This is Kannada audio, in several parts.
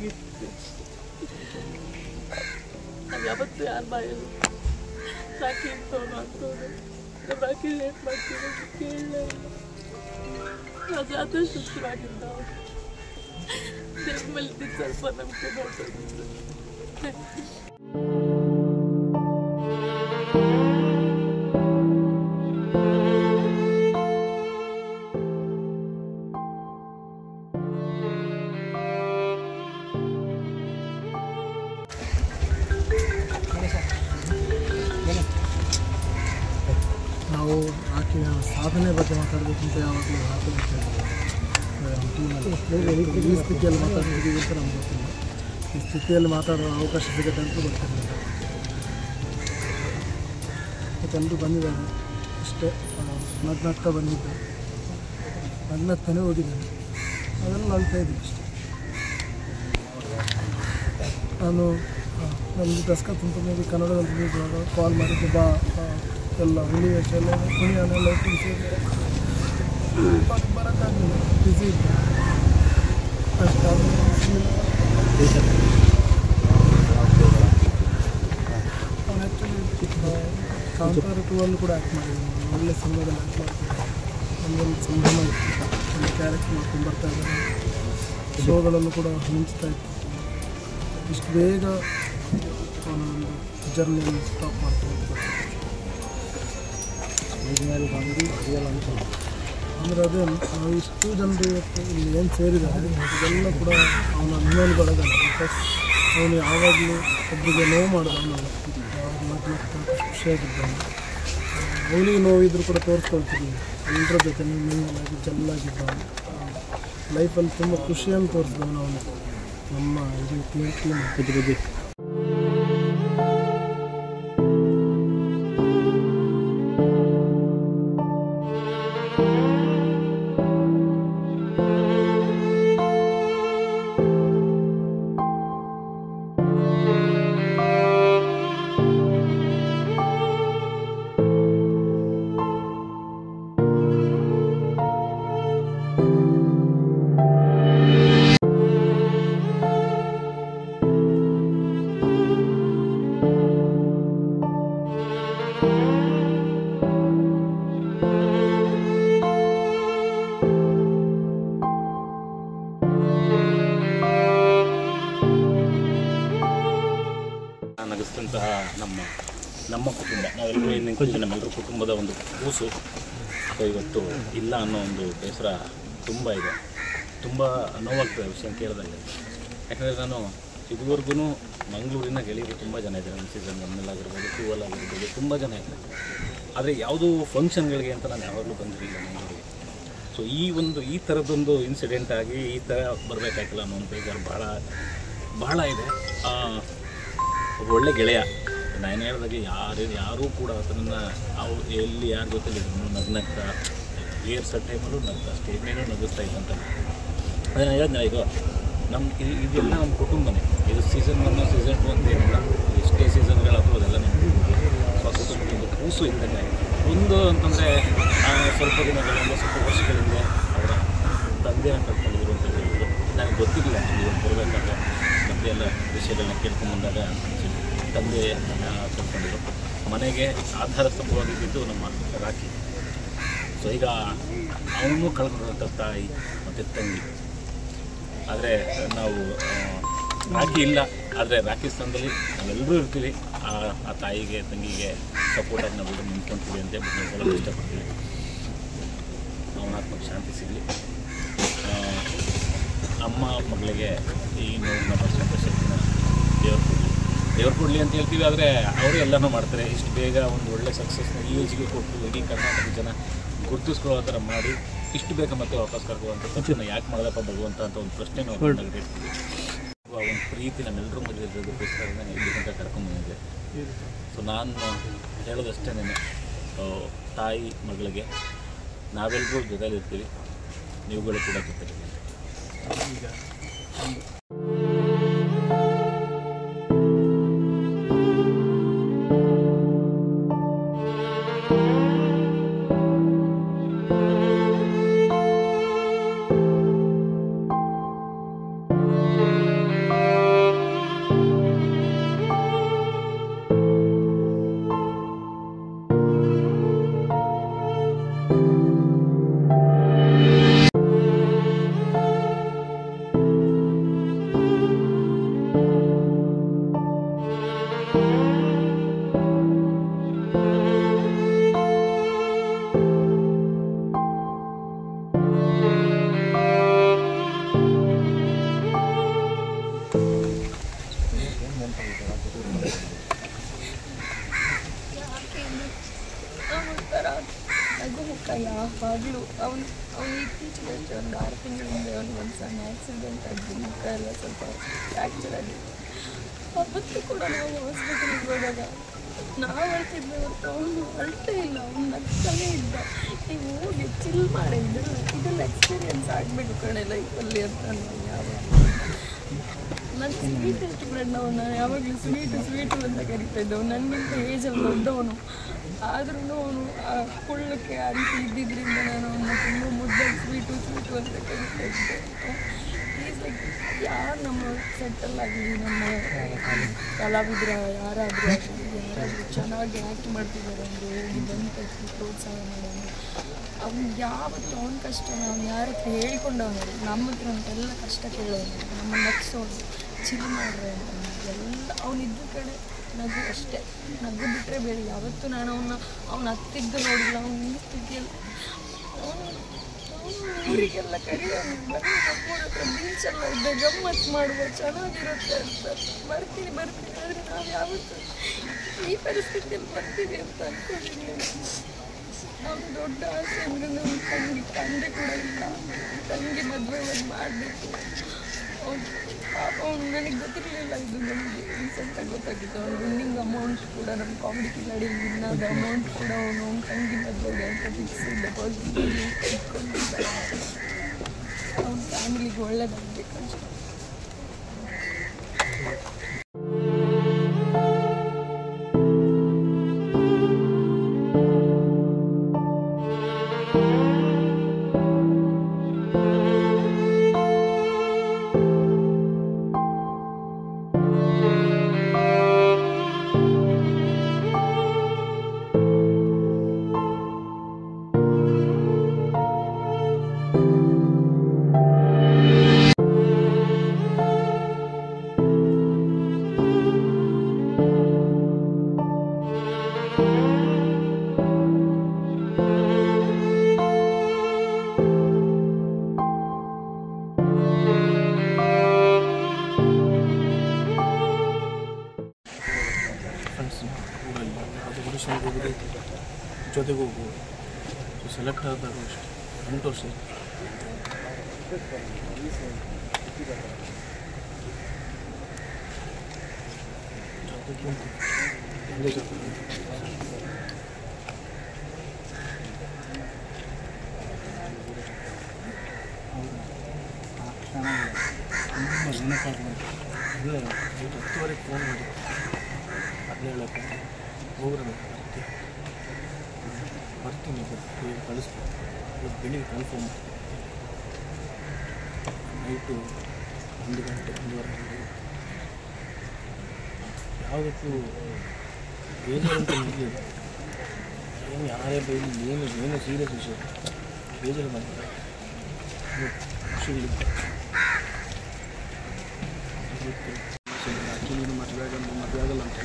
ಆಗಿತ್ತು. ನಾನು ಯಾವತ್ತೂ ಯಾರ ಬಾಯಲ್ಲಿ ರಾಖಿ ಇಂಥವ್ರು ಅಂಥವ್ರು ನಮ್ಮ ರಾಖಿ ರೇಟ್ ಮಾಡ್ತೀವಿ ಅಂತ ಕೇಳಲೇ ಇಲ್ಲ. ಅದು ಆದಷ್ಟು ಶುರುವಾಗಿದ್ದ ದೇವ್ರ ಮೇಲೆ ಸ್ವಲ್ಪ ನಂಬಿಕೆ ನೋಡ್ತಿದ್ದು. ನಾವು ಆಕೆಯ ಸಾಧನೆ ಬಗ್ಗೆ ಮಾತಾಡಬೇಕಂತ ಯಾವಾಗಲೂ ಈ ಸ್ಥಿತಿಯಲ್ಲಿ ಮಾತಾಡ್ತಿದ್ದೀವಿ ಅಂತ ನಮ್ಗೆ ಗೊತ್ತಿಲ್ಲ. ಈ ಸ್ಥಿತಿಯಲ್ಲಿ ಮಾತಾಡೋ ಅವಕಾಶ ಸಿಗುತ್ತೆ ಅಂತ ಗೊತ್ತಿರಲಿಲ್ಲ. ಎಲ್ಲರೂ ಬಂದಿದ್ದಾರೆ ಅಷ್ಟೇ. ನಗ್ನಾಗ್ತಾ ಬಂದಿದ್ದೆ, ನಗ್ನಾಗ್ತಾನೆ ಹೋಗಿದ್ದೇನೆ. ಅದನ್ನು ಅಳ್ತಾ ಇದ್ದೀನಿ ಅಷ್ಟೇ. ನಾನು ನಮ್ಮದು ದಸ್ಕತ್ ಅಂತ ಮೂವಿ ಕನ್ನಡದಲ್ಲಿ ಇರುವಾಗ ಕಾಲ್ ಮಾಡಿದ್ದು, ಬಾ ಎಲ್ಲ ಹುಣಿಯನ್ನೆಲ್ಲ ತಿಳಿಸಿ ಬರೋಕ್ಕಾಗಲಿಲ್ಲ, ಬ್ಯುಸಿ ಇದ್ದೆ ಅಷ್ಟು. ಅವನು ಆ್ಯಕ್ಚುಲಿ ಕಾಂತಾರ 2 ಕೂಡ ಆ್ಯಕ್ಟ್ ಮಾಡಿದ್ದೀನಿ. ಒಳ್ಳೆ ಸಿನಿಮಾದಲ್ಲಿ ಆ್ಯಕ್ಟ್ ಮಾಡ್ತಿದ್ದೆ. ನಮ್ಮೊಂದು ಸಂಭ್ರಮ ಇತ್ತು. ಒಂದು ಕ್ಯಾರೆಕ್ಟರ್ ಮಾಡ್ಕೊಂಡು ಬರ್ತಾ ಇದ್ದಾರೆ. ಶೋಗಳಲ್ಲೂ ಕೂಡ ಮಿಂಚ್ತಾ ಇತ್ತು. ಇಷ್ಟು ಬೇಗ ಅವನೊಂದು ಜರ್ನಿಯನ್ನು ಸ್ಟಾಪ್ ಮಾಡ್ಕೊಂಡು ಅಂದರೆ ಅದೇ ನಾವು ಇಷ್ಟು ಜನರು ಇವತ್ತು ಇಲ್ಲಿ ಏನು ಸೇರಿದ್ದಾರೆ ಇದೆಲ್ಲ ಕೂಡ ಅವನ ಅಭಿಮಾನಿಗಳಾಗಲ್ಲ. ಬಿಕಾಸ್ ಅವನು ಯಾವಾಗಲೂ ಒಬ್ಬರಿಗೆ ನೋವು ಮಾಡೋದವನಲ್ಲ. ಯಾವಾಗ ಖುಷಿಯಾಗಿದ್ದಾನೆ. ಅವನಿಗೆ ನೋವಿದ್ರೂ ಕೂಡ ತೋರಿಸ್ಕೊಳ್ತಿದ್ದೀವಿ. ಎಲ್ಲರ ಜೊತೆ ಮಿಂಗಲಾಗಿ ಜಲ್ಲಾಗಿದ್ದಾನೆ. ಲೈಫಲ್ಲಿ ತುಂಬ ಖುಷಿಯನ್ನು ತೋರಿಸಿದವನು ಅವನು. ನಮ್ಮ ಇದು ಟೀಮ್ ಬಗ್ಗೆ ನಗಿಸಿದಂತಹ ನಮ್ಮ ಕುಟುಂಬ, ನಾವೆಲ್ಲರೂ ಇನ್ನಿಂದ ನಮ್ಮೆಲ್ಲರ ಕುಟುಂಬದ ಒಂದು ಕೂಸು ಇವತ್ತು ಇಲ್ಲ ಅನ್ನೋ ಒಂದು ಬೇಸರ ತುಂಬ ಇದೆ. ತುಂಬ ನೋವಾಗ್ತದೆ ವಿಷಯ ಕೇಳಿದಾಗ. ಯಾಕಂದರೆ ನಾನು ಇದುವರೆಗೂ ಮಂಗಳೂರಿನ ಗೆಳೆಯರು ತುಂಬ ಜನ ಇದ್ದಾರೆ. ನಮ್ಮ ಸೀಸನ್ 1 ಆಗಿರ್ಬೋದು, 2 ಆಗಿರ್ಬೋದು, ತುಂಬ ಜನ ಇದ್ದಾರೆ. ಆದರೆ ಯಾವುದೂ ಫಂಕ್ಷನ್ಗಳಿಗೆ ಅಂತ ನಾನು ಯಾವಾಗಲೂ ಬಂದಿರಲಿಲ್ಲ ಮಂಗಳೂರಿಗೆ. ಸೊ ಈ ಥರದ್ದೊಂದು ಇನ್ಸಿಡೆಂಟ್ ಆಗಿ ಈ ಥರ ಬರಬೇಕಾಗಿಲ್ಲ ಅನ್ನೋ ಒಂದು ಬೇಜಾರು ಬಹಳ ಇದೆ. ಒಳ್ಳೆ ಗೆಳೆಯ, ನಾನು ಹೇಳಿದಾಗೆ ಯಾರೂ ಕೂಡ ಅದನ್ನು ಅವ್ರು ಎಲ್ಲಿ ಯಾರ ಜೊತೆಲಿ ನಗ್ನಗ್ತಾ ಏರ್ಸೋ ಟೈಮಲ್ಲೂ ನಗ್ತಾ ಸ್ಟೇಜ್ ಮೇಲೂ ನಗಿಸ್ತಾ ಇದ್ದಂತ. ಅದೇ ನಾನು ಹೇಳಿದ್ನಲ್ಲ, ಇದು ಇದೆಲ್ಲ ನಮ್ಮ ಕುಟುಂಬನೇ. ಇದು ಸೀಸನ್ 1 ಸೀಸನ್ 2 ಅಂತ ಏನಿಲ್ಲ, ಎಷ್ಟೇ ಸೀಸನ್ಗಳಾದರೂ ಅದೆಲ್ಲ ನಮ್ಮ ಕುಟುಂಬಕ್ಕೆ ಒಂದು ಕೂಸು ಇದ್ದಂಗೆ. ಒಂದು ಅಂತಂದರೆ ಸ್ವಲ್ಪ ದಿನಗಳಿಂದ, ಸ್ವಲ್ಪ ವರ್ಷಗಳಿಂದ ಅವರ ತಂದೆಯನ್ನು ಕಳ್ಕೊಂಡಿದ್ರು ಅಂತ ಹೇಳಿದ್ರು. ನನಗೆ ಗೊತ್ತಿರಲಿಲ್ಲ ಆ್ಯಕ್ಚುಲಿ ಬರಬೇಕಾದ್ರೆ. ಮತ್ತೆ ಎಲ್ಲ ವಿಷಯಗಳನ್ನ ಕೇಳ್ಕೊಂಡ್ಬಂದಾಗ ತಂದೆ ಕಳ್ಕೊಂಡಿದ್ರು. ಮನೆಗೆ ಆಧಾರ ಸ್ತಂಭವಾಗಿದ್ದು ನಮ್ಮ ರಾಖಿ. ಸೊ ಈಗ ಅವನು ಕಳ್ಕೊಂಡಂಥ ತಾಯಿ ಮತ್ತು ತಂಗಿ. ಆದರೆ ನಾವು ರಾಖಿ ಇಲ್ಲ, ಆದರೆ ರಾಖಿ ಸ್ಥಾನದಲ್ಲಿ ನಾವೆಲ್ಲರೂ ಇರ್ತೀವಿ. ಆ ತಾಯಿಗೆ ತಂಗಿಗೆ ಸಪೋರ್ಟಾಗಿ ನಾವೆಲ್ಲರೂ ನಿಂತ್ಕೊಳ್ತೀವಿ ಅಂತ ನಾವು ಹೇಳೋದು ಇಷ್ಟಪಡ್ತೀವಿ. ಅವನ ಆತ್ಮಕ್ಕೆ ಶಾಂತಿ ಸಿಗಲಿ. ಅಮ್ಮ ಮಗಳಿಗೆ ಈ ನೋವನ್ನ ಬರೆಸುವಂಥ ಶಕ್ತಿನ ದೇವ್ರು ಕೊಡಲಿ ಅಂತ ಹೇಳ್ತೀವಿ. ಆದರೆ ಅವರು ಎಲ್ಲನೂ ಮಾಡ್ತಾರೆ. ಇಷ್ಟು ಬೇಗ ಒಂದು ಒಳ್ಳೆ ಸಕ್ಸಸ್ನ ಈ ಏಜ್ಗೆ ಕೊಟ್ಟು ಇಡೀ ಕರ್ನಾಟಕ ಜನ ಗುರುತಿಸ್ಕೊಳ್ಳೋ ಥರ ಮಾಡಿ ಇಷ್ಟು ಬೇಗ ಮತ್ತೆ ವಾಪಸ್ ಕರ್ಕೊಳ್ಳುವಂಥ ತಪ್ಪನ್ನು ಯಾಕೆ ಮಾಡದಪ್ಪ ಭಗವಂತ ಅಂತ ಒಂದು ಪ್ರಶ್ನೆ ನಾವು ಇರ್ತೀವಿ. ಒಂದು ಪ್ರೀತಿ ನಮ್ಮೆಲ್ಲರೂ ಮದುವೆ ಇರೋದಕ್ಕೋಸ್ಕರ ಇಲ್ಲಿ ತನಕ ಕರ್ಕೊಂಡ್ಬಂದಿದ್ದೆ. ಸೊ ನಾನು ಹೇಳೋದಷ್ಟೇನೆ, ತಾಯಿ ಮಗಳಿಗೆ ನಾವೆಲ್ಲರೂ ಜೊತೆಲಿರ್ತೀವಿ, ನೀವುಗಳು ಕೂಡ ಜೊತೆಲಿರ್ತೀವಿ. ಈಗ ಅಂತ ಒಂಥರ ನಗು ಮುಖ ಯಾವಾಗಲೂ ಅವನು ಇತ್ತೀಚೆಗೆ ಒಂದು 6 ತಿಂಗಳಿಂದ ಒಂದು ಸಣ್ಣ ಆಕ್ಸಿಡೆಂಟ್ ಆಗಿ ಮುಖ ಎಲ್ಲ ಸ್ವಲ್ಪ ಫ್ರ್ಯಾಕ್ಚರ್ ಆಗಿದೆ. ಅವತ್ತು ಕೂಡ ನಾವು ಹಾಸ್ಪಿಟಲ್ಗೆ ಹೋದಾಗ ನಾವು ಅಳ್ತಿದ್ವಿ ಹೊರತು ಅವನು ಅಳ್ತೇ ಇಲ್ಲ, ಅವ್ನು ನಗ್ತಾನೇ ಇದ್ದ. ನೀವು ಹೋಗಿ ಚಿಲ್ ಮಾಡಿ ಇದೆಲ್ಲ ಎಕ್ಸ್ಪೀರಿಯನ್ಸ್ ಆಗಬೇಕು ಕಣೆ ಲೈಫಲ್ಲಿ ಅಂತ ನಾನು ಯಾವಾಗ ನನ್ನ ಸ್ವೀಟೆಸ್ಟ್ ಫ್ರೆಂಡ್ ಅವನು ಯಾವಾಗಲೂ ಸ್ವೀಟು ಅಂತ ಕರಿತಾ ಇದ್ದವು. ನನಗಿಂತ ಏಜಲ್ಲಿ ದೊಡ್ಡವನು, ಆದ್ರೂ ಅವನು ಆ ಕುಳ್ಳಕ್ಕೆ ಆ ರೀತಿ ಇದ್ದಿದ್ದರಿಂದ ನಾನು ಅವನ್ನ ತುಂಬ ಮುದ್ದಾಗಿ ಸ್ವೀಟು ಅಂತ ಕರಿತಾ ಇದ್ದೆ. ಈಸ್ ಲೈಕ್ ಯಾರು ನಮ್ಮ ಸೆಟ್ಟಲ್ಲಾಗಲಿ ನಮ್ಮ ಕಲಾವಿದರ ಯಾರಾದರೂ ಚೆನ್ನಾಗಿ ಆ್ಯಕ್ಟ್ ಮಾಡ್ತಿದ್ದಾರೆ ಅಂದರೆ ಹೋಗಿ ಬಂದು ಪ್ರೋತ್ಸಾಹ ಮಾಡೋಣ. ಅವ್ನು ಯಾವತ್ತು ಅವನ ಕಷ್ಟ ಅವ್ನು ಯಾರ ಹತ್ರ ಹೇಳ್ಕೊಂಡವನು, ನಮ್ಮ ಹತ್ರ ಅಂತೆಲ್ಲ ಕಷ್ಟ ಕೇಳೋನು, ನಮ್ಮ ನಗ್ಸೋನು, ಚಿಲ್ ಮಾಡ್ರೆ ಅಂತ ಎಲ್ಲ ಅವನಿದ್ದ ಕಡೆ ನಗು ಅಷ್ಟೇ. ನಗು ಬಿಟ್ಟರೆ ಬೇರೆ ಯಾವತ್ತೂ ನಾನು ಅವನು ಹತ್ತಿದ್ದು ನೋಡಿಲ್ಲ. ಅವನು ಈ ಸ್ಥಿತಿಯಲ್ಲಿ ಅವನು ಊರಿಗೆಲ್ಲ ಕರೆಯೋನು, ಬನ್ನಿ ನಮ್ಮೂರ ಹತ್ರ ಬೀಚೆಲ್ಲ ಇದ್ದೆ ಗಮ್ಮತ್ತು ಮಾಡುವ ಚೆನ್ನಾಗಿರುತ್ತೆ ಅಂತ ಬರ್ತೀನಿ ಆದರೆ ನಾವು ಯಾವತ್ತೂ ಈ ಪರಿಸ್ಥಿತಿಯಲ್ಲಿ ಬರ್ತೀವಿ ಅಂತ ಅಂದ್ಕೊಂಡಿದ್ದೀನಿ. ಅವ್ನು ದೊಡ್ಡ ಆಸೆ ಅಂದರೆ ನಮ್ಮ ತಂದೆ ಕೂಡ ಇಲ್ಲ, ತಂಗಿ ಮದುವೆ ಒಂದು ಮಾಡಬೇಕು. ಪಾಪ ಅವ್ನು ನನಗೆ ಗೊತ್ತಿರಲಿಲ್ಲ, ಇದು ನನಗೆ ರೀಸೆಂಟಾಗಿ ಗೊತ್ತಾಗಿತ್ತು. ಅವ್ನು ವಿನ್ನಿಂಗ್ ಅಮೌಂಟ್ ಕೂಡ ನಮ್ಮ ಕಾಮಿಡಿ ಕಿಲಾಡಿ ವಿನ್ನಾದ ಅಮೌಂಟ್ ಕೂಡ ಅವನು ತಂಗಿ ಮದುವೆಗೆ ಅಂತ ಫಿಕ್ಸ್ ಡೆಪಾಸಿಟ್ ಇಟ್ಕೊಂಡಿದ್ದ. ಅವ್ನ ಫ್ಯಾಮಿಲಿಗೆ ಒಳ್ಳೇದಾಗಬೇಕು ಅಷ್ಟೇ. ಜೊತೆಗೆ ಹೋಗ್ಬೋದು. ಸೆಲೆಕ್ಟ್ ಆದಾಗ ಅಷ್ಟೇ 8 ವರ್ಷ ನೆನಪಾಗ್ಬೋದು. ಅದೇ 10ವರೆಗೆ ಫೋನ್ ಮಾಡಿ ಅದನ್ನ ಹೇಳಕ್ಕೆ ಹೋಗ್ರಬೇಕು ಬರ್ತೀನಿ ಕಳಿಸ್ಬೇಕು. ಇವತ್ತು ಬೆಳಿಗ್ಗೆ ಕನ್ಫರ್ಮ್ ನೈಟು 1 ಗಂಟೆ 1:30 ಯಾವುದಕ್ಕೂ ಬೇಜಾರಂತ ನಿಲ್ಲ. ಏನು ಯಾರೇ ಬೈಲಿ ಏನು ಸೀರಿಯಸ್ ವಿಷಯ ಬೇಜಾರು ಮಾಡ್ತಾರೆ. ಖುಷಿ ಆ್ಯಕ್ಚುಲಿ ಮದುವೆ ಆಗಲ್ಲ ಅಂತ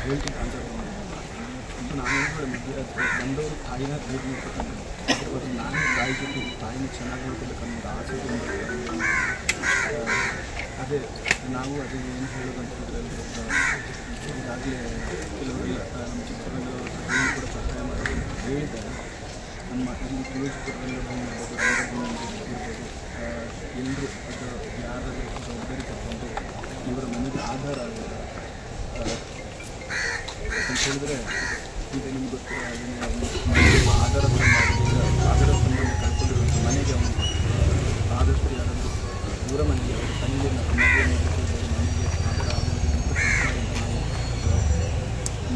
ಹೇಳ್ತೀನಿ ಆನ್ಸರ್. ನಾನು ಕಡೆ ಮದುವೆ ಬಂದವರು ತಾಯಿನ ಭೇಟಿ ಮಾಡ್ಕೊತಾನೆ. ಬಟ್ ನಾನು ತಾಯಿ ಜೊತೆ ತಾಯಿನ ಚೆನ್ನಾಗಿ ನೋಡ್ಕೊಬೇಕನ್ನೋದು ಆಸೆ. ಅದೇ ನಾವು ಅದೇ ಏನು ಹೇಳೋದಂತ ಹೇಳಿದ್ರೆ ಈಗಾಗಲೇ ಕೆಲವರೆಲ್ಲ ನಮ್ಮ ಚಿತ್ರರಂಗದವರು ಕೂಡ ಸಹಾಯ ಮಾಡಿ ಹೇಳಿದ್ದಾರೆ. ನಮ್ಮ ಇಲ್ಲಿ ಚಿತ್ರರಂಗದಲ್ಲಿ ಇರ್ಬೋದು, ಎಲ್ಲರೂ ಅದು ಯಾರಾದರೂ ಜವಾಬ್ದಾರಿ ತಗೊಂಡು ಇವರ ಮನೆಗೆ ಆಧಾರ ಆಗಿದೆ ಅಂತ ಹೇಳಿದ್ರೆ ಈಗ ನಿಮ್ಗೆ ಗೊತ್ತಿರೋ ಆಧಾರ ಆಧಾರ ಸಂಬಂಧ ಕಳ್ಕೊಂಡಿರುವಂಥ ಮನೆಗೆ ಅವನು ಆದಷ್ಟು ಯಾರಾದರೂ ದೂರ ಮನೆಗೆ ಅವರ ತಂದೆ ಮದುವೆ ನೋಡಿರ್ಬೋದು ಮನೆಗೆ ಆಧಾರ ಆಗೋದು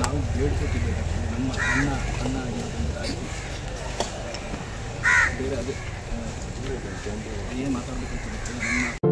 ನಾವು ಬೇಡ್ಕೊತಿದ್ದೇವೆ. ನಮ್ಮ ಅಣ್ಣ ಆಗಿರೋದ್ರಿಂದ ಬೇರೆ ಅದೇ ಏನು ಮಾತಾಡಬೇಕಂತ ಗೊತ್ತಿಲ್ಲ. ನಮ್ಮ